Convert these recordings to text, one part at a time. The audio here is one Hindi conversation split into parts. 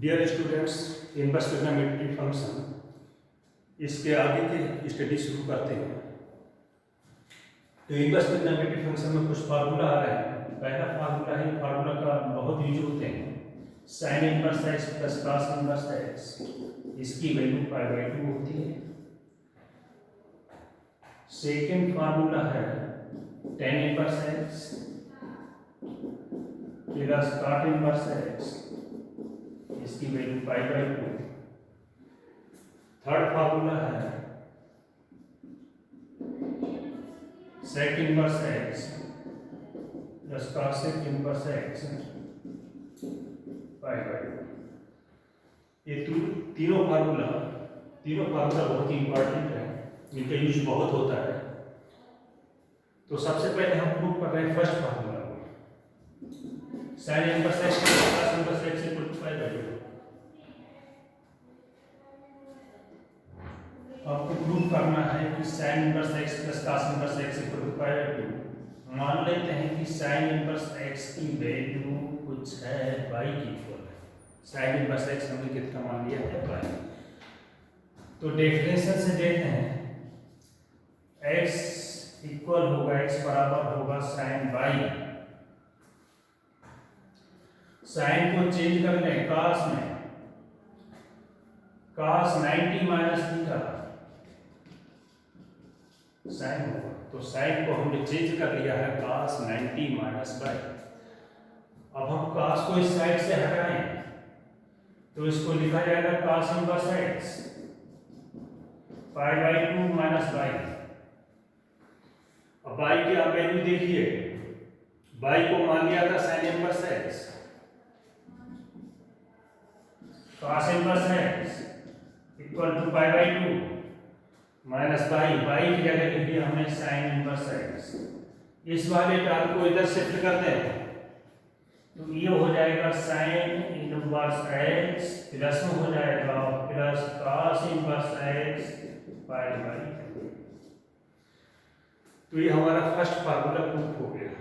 Dear students, inverse trigonometry function इसके आगे की स्टडी शुरू करते हैं। तो इनवर्स ट्रिग्नोमेट्री फंक्शन में कुछ फार्मूला आ रहे हैं। पहला फार्मूला है, फार्मूला का बहुत यूज होते हैं, sine inverse x plus cos inverse x, इसकी वैल्यू π/2 होती है। सेकेंड फार्मूला है tan inverse x plus cot inverse x, इसकी वैल्यू π/2। थर्ड फार्मूला है sec inverse x plus cosec inverse x π/2। ये तीनों फार्मूला बहुत ही इंपॉर्टेंट है, इनका यूज बहुत होता है। तो सबसे पहले हम प्रूव कर रहे हैं फर्स्ट फार्मूला को, sin inverse x plus cos inverse x equal to π/2। आपको प्रूव करना है कि sin inverse x plus cos inverse x equal to π/2। मान लेते हैं कि sin इनवर्स x की वैल्यू कुछ है y की इक्वल है। sin इनवर्स x हमने कितना मान लिया है, y। तो डेफिनेशन से देखते हैं, x इक्वल होगा, x बराबर होगा sin y। sin को चेंज कर लें cos में, cos 90 माइनस थीटा साइन होगा। तो साइन को हमने चेंज कर लिया है cos 90 माइनस y। अब हम cos को इस साइड से हटाएं तो इसको लिखा जाएगा cos inverse x π/2 minus y। अब y की आप वैल्यू देखिए, y को मान लिया था sin inverse x, cos inverse x equal to π/2 minus y की जगह लिख दिया हमने sin इनवर्स x। इस वाले टर्म को इधर शिफ्ट कर दें तो ये हो जाएगा sin इनवर्स x प्लस में हो जाएगा प्लस cos इनवर्स x π/2। तो ये हमारा फर्स्ट फार्मूला प्रूफ हो गया।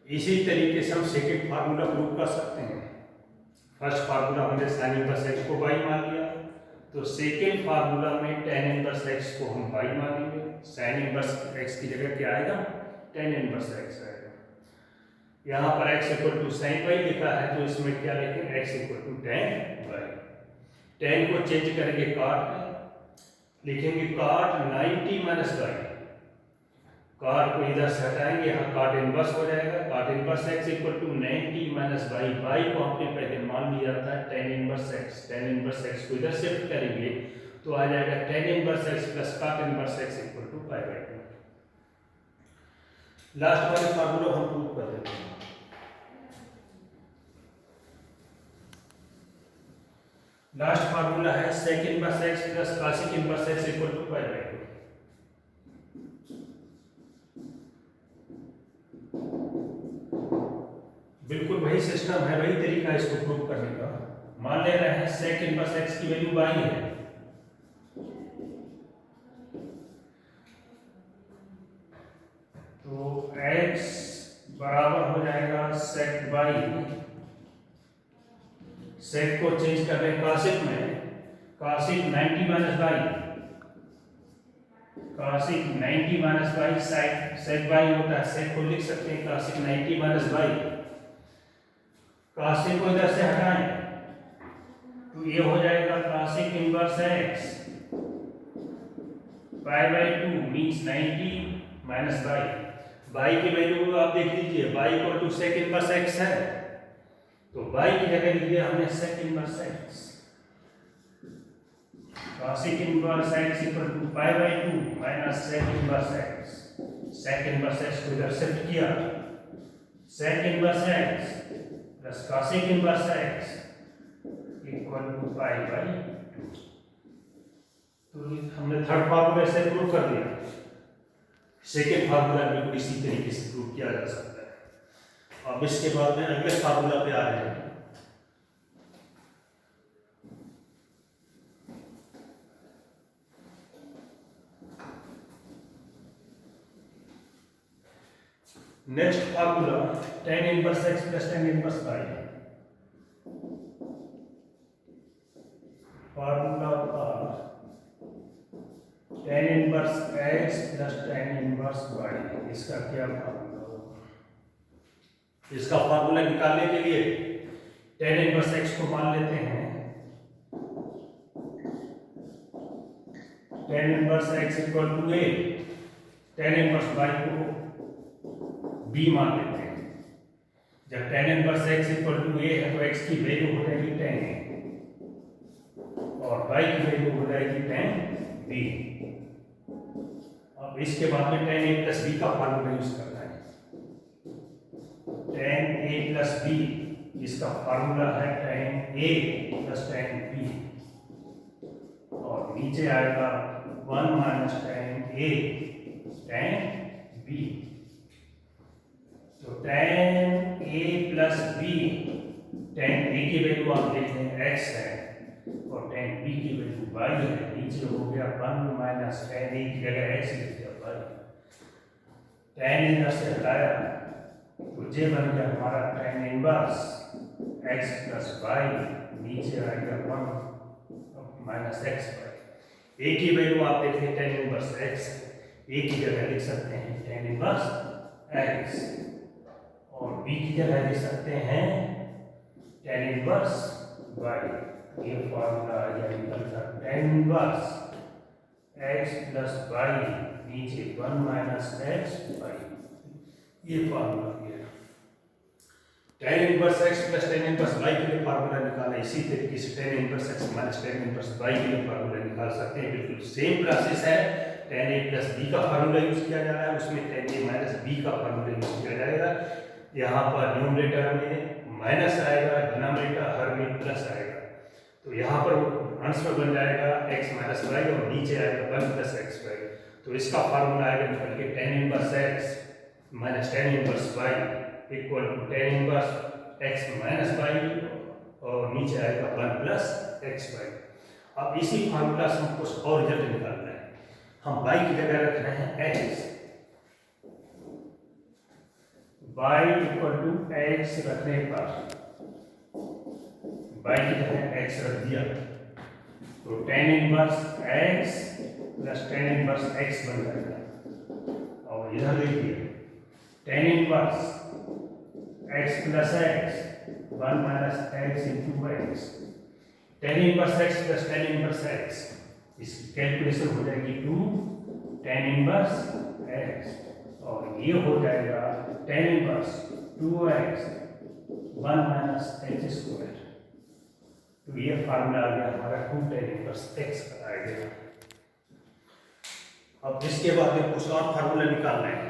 इसी तरीके से हम सेकेंड फार्मूला प्रूफ कर सकते हैं। फर्स्ट फार्मूला हमने sin इनवर्स x को y मान लिया, तो सेकेंड फार्मूला में tan इनवर्स x को हम y मानेंगे। sin इनवर्स x की जगह क्या आएगा, tan इनवर्स x आएगा। यहाँ पर x equal to sin y लिखा है, तो इसमें क्या लिखें, x equal to tan y। tan को चेंज करेंगे cot में, लिखेंगे cot 90 माइनस y। cot को इधर से हटाएंगे, यहाँ cot इनवर्स हो जाएगा, cot inverse x equal to 90 minus y। y को आपने पहले मान लिया था tan inverse x। tan inverse x को इधर शिफ्ट करेंगे तो आ जाएगा tan inverse x plus cot inverse x equal to π/2। Last वाले फार्मूला हम प्रूव कर देते हैं। लास्ट फार्मूला है sec inverse x plus cosec inverse x equal to π/2। बिल्कुल वही सिस्टम है, वही तरीका है इसको प्रूव करने का। मान ले रहे हैं sec इनवर्स x की वैल्यू y है, तो x बराबर हो जाएगा sec y। sec को चेंज कर दें cosec में, cosec 90 minus y, cosec 90 minus y sec y होता है, sec को लिख सकते हैं cosec 90 माइनस y। cosec को इधर से हटाएं तो ये हो जाएगा cosec inverse x π/2 means 90 minus y। y की वैल्यू आप देख लीजिए, y equal to sec inverse x है, तो y की जगह लिखिए हमने sec inverse x। cosec inverse x equal to π/2 minus sec inverse x। sec inverse x को इधर शिफ्ट किया, sec inverse x plus cosec inverse x equal to π/2। तो हमने थर्ड फार्मूला से प्रूव कर दिया। सेकेंड फार्मूला बिल्कुल इसी तरीके से प्रूव किया जा सकता है। अब इसके बाद में अगले फार्मूला पे आ रहे हैं। Next formula tan inverse x plus tan inverse y। Formula का tan inverse x plus tan inverse y, इसका क्या फार्मूला होगा? इसका फार्मूला निकालने के लिए tan इनवर्स x को मान लेते हैं, tan inverse x equal to a, tan inverse y को b मान लेते हैं। जब tan inverse x equal to a है तो x की वैल्यू हो जाएगी tan a और y की वैल्यू हो जाएगी tan b। अब इसके बाद में tan a प्लस b का फार्मूला यूज करना है। tan a प्लस b, इसका फार्मूला है tan a plus tan b और नीचे आएगा 1 minus tan a tan b। तो tan a plus b, tan a की वैल्यू आप देख लें x है और tan b की वैल्यू y है। नीचे हो गया 1 माइनस tan a की जगह x लिख दिया y, tan इधर से हटाया तो ये बन गया हमारा tan inverse x plus y, नीचे आएगा 1 माइनस x y। a की वैल्यू आप देखें tan इनवर्स x, a की जगह लिख सकते हैं tan इनवर्स x और b की जगह लिख सकते हैं tan इनवर्स y। ये फॉर्मूला आ गया निकल कर tan inverse x plus y, नीचे 1 माइनस x y, ये फॉर्मूला गया। tan inverse x plus tan inverse y के लिए फार्मूला निकाला, इसी तरीके से tan inverse x minus tan inverse y के लिए फार्मूला निकाल सकते हैं। बिल्कुल सेम प्रोसेस है। tan a प्लस b का फार्मूला यूज किया जा रहा है, उसमें tan a माइनस b का फार्मूला यूज किया जाएगा। यहाँ पर न्यूमरेटर में माइनस आएगा, डिनोमिनेटर हर में प्लस आएगा, तो यहाँ पर आंसर बन जाएगा x माइनस y और नीचे आएगा 1 प्लस x y। तो इसका फार्मूला आएगा निकल के tan inverse x minus tan inverse y equal to tan inverse x minus y और नीचे आएगा 1 प्लस x y। अब इसी फार्मूला से हमको और रिजल्ट निकालना है। हम y की जगह रख रहे हैं x, y equal to x रखने पर y की जगह x रख दिया तो tan inverse x plus tan inverse x बन जाएगा और इधर देखिए tan inverse x plus x 1 minus x into x, tan inverse x plus tan inverse x, इसकी कैलकुलेशन हो जाएगी 2 tan इनवर्स x और ये हो जाएगा tan inverse 2x 1 minus x square. तो ये फार्मूला आ गया हमारा 2 tan इनवर्स x का आ गया। अब इसके बाद में कुछ और फार्मूला निकालना है।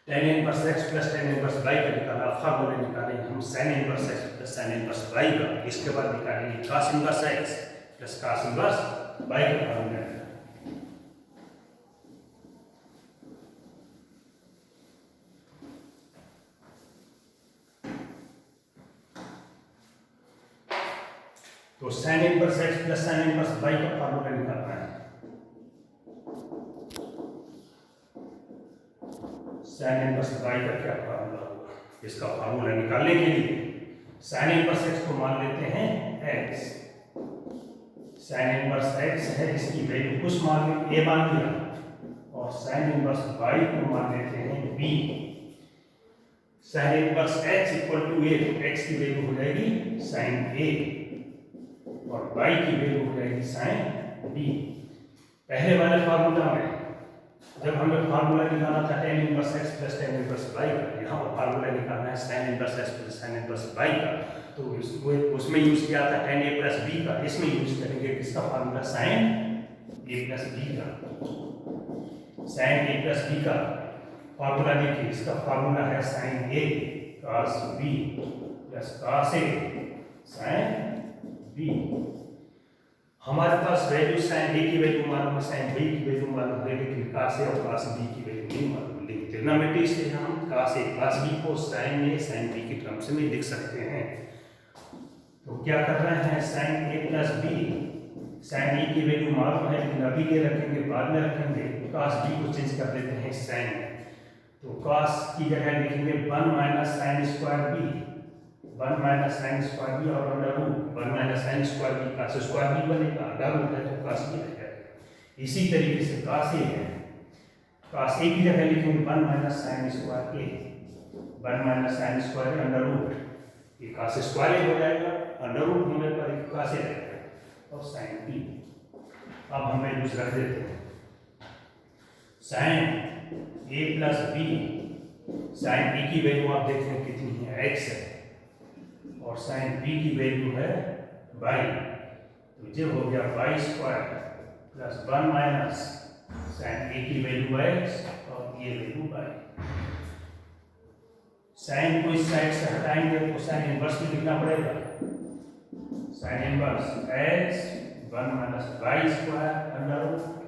tan inverse x plus tan inverse y का निकाला, फार्मूला निकालेंगे हम sin inverse x plus sin inverse y का। इसके बाद निकालेंगे cos inverse x plus cos inverse y का फार्मूला। तो sin inverse x plus sin inverse y का फार्मूला निकालना है। sin इनवर्स y का क्या फार्मूला होगा? इसका फार्मूला निकालने के लिए sin इनवर्स x को मान लेते हैं x, sin इनवर्स x है, इसकी वैल्यू कुछ मान a मान लिया और sin इनवर्स y को मान लेते हैं b। sin inverse x equal to a, तो x की वैल्यू हो जाएगी sin a और y की वैल्यू हो जाएगी sin b। पहले वाले फार्मूला में जब हमें फार्मूला निकालना था tan inverse x plus tan inverse y का, यहाँ पर फार्मूला निकालना है sin inverse x plus sin inverse y का, तो उसमें यूज किया था tan a प्लस b का। इसमें यूज करेंगे किसका formula? sin a plus b का। sin a प्लस b का फार्मूला देखिए, इसका फार्मूला है sin a cos b plus cos a sin b। हमारे पास वैल्यू sin a की वैल्यू मालूम है, sin b की वैल्यू मालूम है, लेकिन cos a और cos b की वैल्यू नहीं मालूम। लेकिन ट्रिग्नोमेट्री से हम cos a प्लस b को sin a sin b की टर्म्स में लिख सकते हैं। तो क्या कर रहे हैं? sin a plus b, sin a की वैल्यू मालूम है लेकिन अभी नहीं रखेंगे, बाद में रखेंगे। cos b को चेंज कर देते हैं sin, तो cos की जगह लिखेंगे 1 minus sin square b, 1 minus sine square B और under root 1 minus sine square B का स्क्वायर बी बनेगा, अंडर रूट है तो काश बी रह जाएगा। इसी तरीके से काश ए है, काश ए की जगह लिखेंगे 1 minus sine square A, 1 minus sine square under root, ये काश स्क्वायर हो जाएगा, अंडर रूट होने पर एक काश ए रहेगा और साइन बी। अब हम वैल्यूज रख देते हैं, sign A plus B, sign A की वैल्यू आप देखते हैं कितनी है, x है, और साइन बी की वैल्यू है y, तो ये हो गया y square plus 1 minus sine A की वैल्यू x और ये वैल्यू y। साइन को इस साइड से हटाएंगे तो साइन इनवर्स में लिखना पड़ेगा, sine inverse x 1 minus y square under root